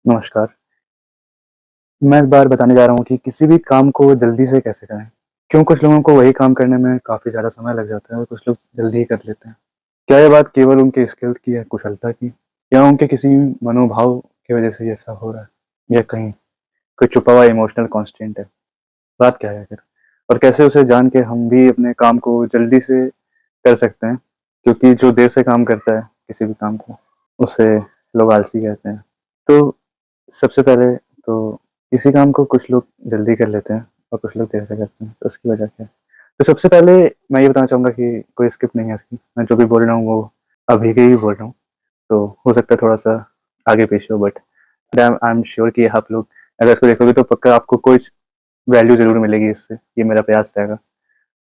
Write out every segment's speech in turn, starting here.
नमस्कार। मैं इस बार बताने जा रहा हूँ कि किसी भी काम को जल्दी से कैसे करें। क्यों कुछ लोगों को वही काम करने में काफ़ी ज़्यादा समय लग जाता है और कुछ लोग जल्दी ही कर लेते हैं। क्या ये बात केवल उनके स्किल की है, कुशलता की, या उनके किसी मनोभाव की वज़ह से ऐसा हो रहा है? या कहीं कोई छुपा हुआ इमोशनल कॉन्स्टेंट है? बात क्या है आखिर? और कैसे उसे जान के हम भी अपने काम को जल्दी से कर सकते हैं? क्योंकि जो देर से काम करता है किसी भी काम को, उसे लोग आलसी कहते हैं। तो सबसे पहले तो किसी काम को कुछ लोग जल्दी कर लेते हैं और कुछ लोग देर से करते हैं, तो उसकी वजह क्या है? तो सबसे पहले मैं ये बताना चाहूँगा कि कोई स्क्रिप्ट नहीं है इसकी। मैं जो भी बोल रहा हूँ वो अभी के ही बोल रहा हूँ, तो हो सकता है थोड़ा-सा आगे-पीछे हो, बट आई एम श्योर कि आप लोग अगर इसको देखोगे तो पक्का आपको कुछ वैल्यू ज़रूर मिलेगी इससे, ये मेरा प्रयास रहेगा।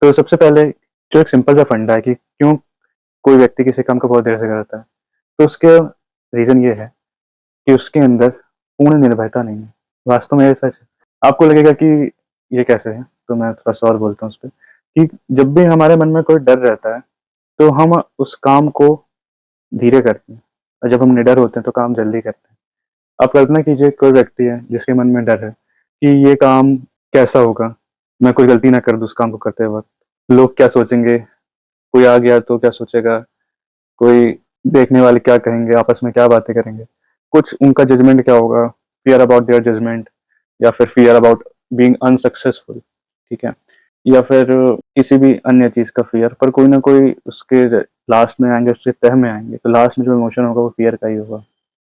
तो सबसे पहले जो एक सिंपल सा फंडा है कि क्यों कोई व्यक्ति किसी काम को बहुत देर से करता है, तो उसका रीज़न ये है कि उसके अंदर पूर्ण निर्भरता नहीं है। वास्तव में ये सच है। आपको लगेगा कि ये कैसे है? तो मैं थोड़ा-सा और बोलता हूँ उसपे कि जब भी हमारे मन में कोई डर रहता है, तो हम उस काम को धीरे करते हैं और जब हम निडर होते हैं, तो काम जल्दी करते हैं। आप कल्पना कीजिए कोई व्यक्ति है जिसके मन में डर है कि ये काम कैसा होगा? मैं कोई गलती ना कर दूँ उस काम को करते वक़्त। लोग क्या सोचेंगे? कोई आ गया तो क्या सोचेगा? कोई देखने वाले क्या कहेंगे? आपस में क्या बातें करेंगे? कुछ उनका जजमेंट क्या होगा? फ़ियर अबाउट देयर जजमेंट, या फिर फ़ियर अबाउट बीइंग अनसक्सेसफुल, ठीक है? या फिर किसी भी अन्य चीज़ का फ़ियर, पर कोई ना कोई उसके लास्ट में आएँगे, उसके तह में आएँगे, तो लास्ट में जो इमोशन होगा वो फ़ियर का ही होगा।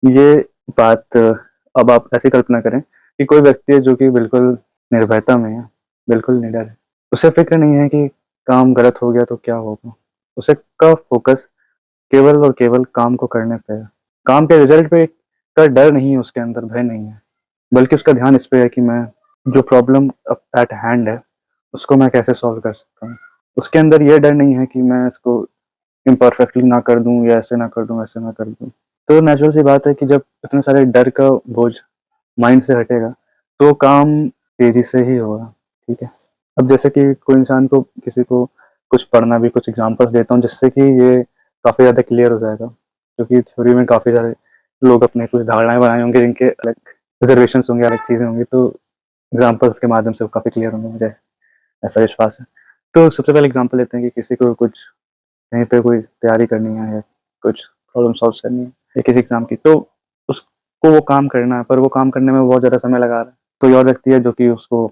ये बात अब आप ऐसी कल्पना करें कि कोई व्यक्ति है जो कि बिल्कुल निर्भयता में है, बिल्कुल निडर है। उसे फ़िक्र नहीं है कि काम गलत हो गया तो क्या होगा? उसे का फ़ोकस केवल और केवल काम को करने पे है। काम के रिज़ल्ट पे का डर नहीं है उसके अंदर, भय नहीं है, बल्कि उसका ध्यान इस पे है कि मैं जो प्रॉब्लम एट हैंड है, उसको मैं कैसे सॉल्व कर सकता हूँ। उसके अंदर ये डर नहीं है कि मैं इसको इम्परफेक्टली ना कर दूँ, या ऐसे ना कर दूँ, वैसे ना कर दूँ। तो नेचुरल सी बात है कि जब इतने सारे डर का बोझ माइंड से हटेगा, तो काम तेज़ी से ही होगा, ठीक है? अब जैसे कि कोई इंसान को किसी को कुछ पढ़ना भी, कुछ एग्ज़ाम्पल्स देता हूँ जिससे कि ये काफ़ी ज़्यादा क्लियर हो जाएगा। क्योंकि थ्योरी में काफ़ी सारे लोग अपने कुछ धारणाएँ बनाए होंगे जिनके अलग रिज़र्वेशंस होंगे, अलग चीज़ें होंगी, तो एग्ज़ाम्पल्स के माध्यम से वो काफ़ी क्लियर होंगे, मुझे ऐसा विश्वास है। तो सबसे पहले एग्ज़ाम्पल लेते हैं कि किसी को कुछ कहीं पे कोई तैयारी करनी है, या कुछ प्रॉब्लम सॉल्व करनी है, या किसी एग्ज़ाम की, तो उसको वो काम करना है, पर वो काम करने में बहुत ज़्यादा समय लगा रहा है। कोई और व्यक्ति है जो कि उसको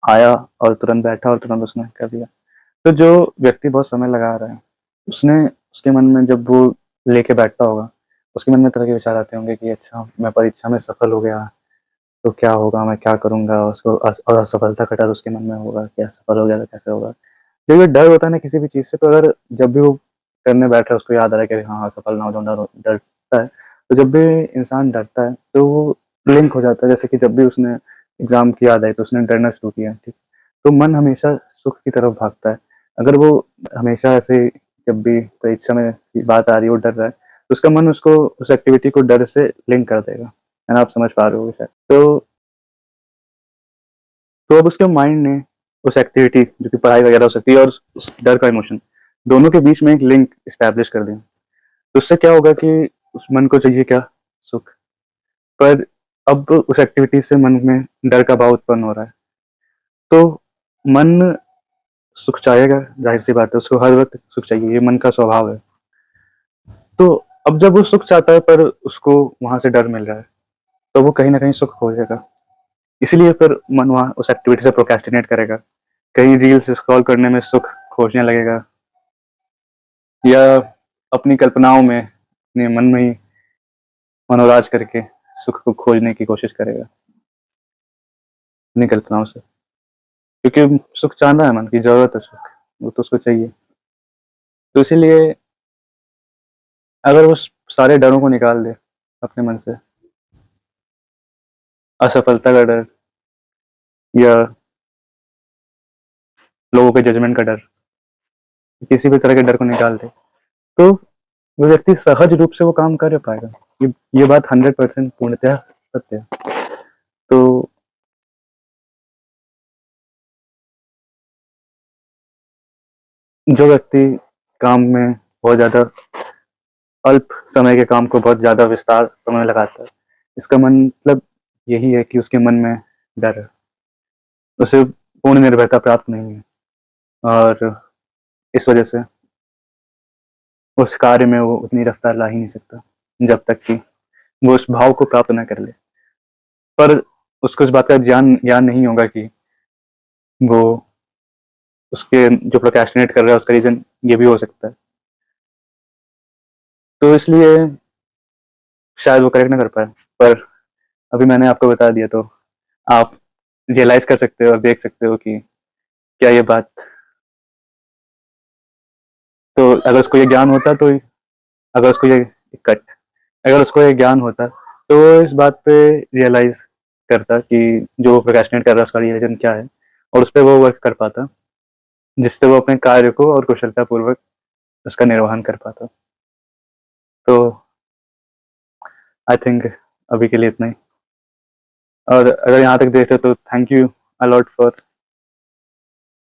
आया और तुरंत बैठा और तुरंत उसने कर दिया। तो जो व्यक्ति बहुत समय लगा रहा है, उसने उसके मन में जब वो लेके बैठता होगा, उसके मन में तरह के विचार आते होंगे कि अच्छा, मैं परीक्षा में सफल हो गया, तो क्या होगा? मैं क्या करूँगा? उसको असफलता का डर उसके मन में होगा कि असफल हो गया तो कैसे होगा? जब ये डर होता है ना किसी भी चीज़ से, तो अगर जब भी वो करने बैठ रहा है उसको याद आ रहा है कि हाँ, असफल ना हो जाऊँ, डरता है। तो जब भी इंसान डरता है तो वो लिंक हो जाता है, जैसे कि जब भी उसने एग्ज़ाम की याद आई तो उसने डरना शुरू किया, ठीक? तो मन हमेशा सुख की तरफ भागता है। अगर वो हमेशा ऐसे ही जब भी परीक्षा में बात आ रही है, वो डर रहा है, तो उसका मन उसको उस एक्टिविटी को डर से लिंक कर देगा। है ना? आप समझ पा रहे होगे शायद। तो अब उसके माइंड ने उस एक्टिविटी जो कि पढ़ाई वगैरह हो सकती है, और उस डर का इमोशन, दोनों के बीच में एक लिंक एस्टेब्लिश कर दिया। तो उससे क्या होगा कि उस मन को चाहिए क्या? सुख। पर अब उस एक्टिविटी से मन में डर का भाव उत्पन्न हो रहा है। तो मन सुख चाहेगा, ज़ाहिर-सी बात है, उसको हर वक़्त सुख चाहिए, ये मन का स्वभाव है। तो अब जब वो सुख चाहता है पर उसको वहाँ से डर मिल रहा है, तो वो कहीं न कहीं सुख खोजेगा। इसीलिए फिर मन वहाँ उस एक्टिविटी से प्रोक्रेस्टिनेट करेगा। कहीं रील्स स्क्रॉल करने में सुख खोजने लगेगा, या अपनी कल्पनाओं में, अपने मन में ही मनोराज करके सुख को खोजने की कोशिश करेगा, अपनी कल्पनाओं से। क्योंकि सुख चाहता है, मन की ज़रूरत है सुख, वो तो उसको चाहिए। तो इसीलिए अगर वो सारे डरों को निकाल दे अपने मन से, असफलता का डर, या लोगों के जजमेंट का डर, किसी भी तरह के डर को निकाल दे, तो वो व्यक्ति सहज रूप से वो काम कर पाएगा। ये बात 100% पूर्णतः सत्य है। तो जो व्यक्ति काम में बहुत ज़्यादा अल्प समय के काम को बहुत ज़्यादा विस्तार समय लगाता है, इसका मतलब यही है कि उसके मन में डर है। उसे पूर्ण निर्भरता प्राप्त नहीं है और इस वजह से उस कार्य में वो उतनी रफ्तार ला ही नहीं सकता, जब तक कि वो उस भाव को प्राप्त ना कर ले। पर उसको इस बात का ज्ञान नहीं होगा कि वो उसके जो प्रोक्रेस्टिनेट कर रहा है उसका रीज़न ये भी हो सकता है। तो इसलिए शायद वो करेक्ट ना कर पाए। पर अभी मैंने आपको बता दिया तो आप रियलाइज़ कर सकते हो और देख सकते हो कि क्या ये बात, तो अगर उसको ये ज्ञान होता तो अगर उसको ये कट अगर उसको ये ज्ञान होता तो वो इस बात पे रियलाइज़ करता कि जो वो प्रोक्रेस्टिनेट कर रहा है उसका रीज़न क्या है और उस पे वो वर्क कर पाता, जिससे वो अपने कार्य को और कुशलतापूर्वक उसका निर्वहन कर पाता। तो आई थिंक अभी के लिए इतना ही। और अगर यहाँ तक देखे तो थैंक यू अलॉट फॉर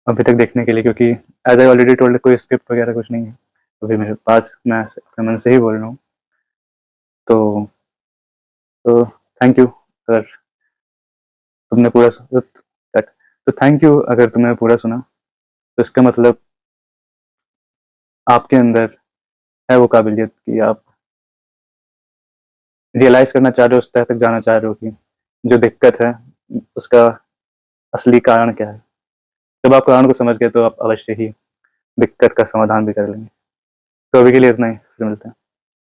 अभी तक देखने के लिए, क्योंकि एज आई ऑलरेडी टोल्ड कोई स्क्रिप्ट वगैरह कुछ नहीं है अभी मेरे पास, मैं अपने मन से ही बोल रहा हूँ। तो तो थैंक यू अगर तुमने पूरा तो थैंक यू अगर तुमने पूरा सुना, तो इसका मतलब आपके अंदर है वो काबिलियत कि आप रियलाइज़ करना चाह रहे हो, उस तह तक जाना चाह रहे हो कि जो दिक्कत है उसका असली कारण क्या है। जब आप कारण को समझ गए तो आप अवश्य ही दिक्कत का समाधान भी कर लेंगे। तो अभी के लिए इतना ही, फिर मिलते हैं।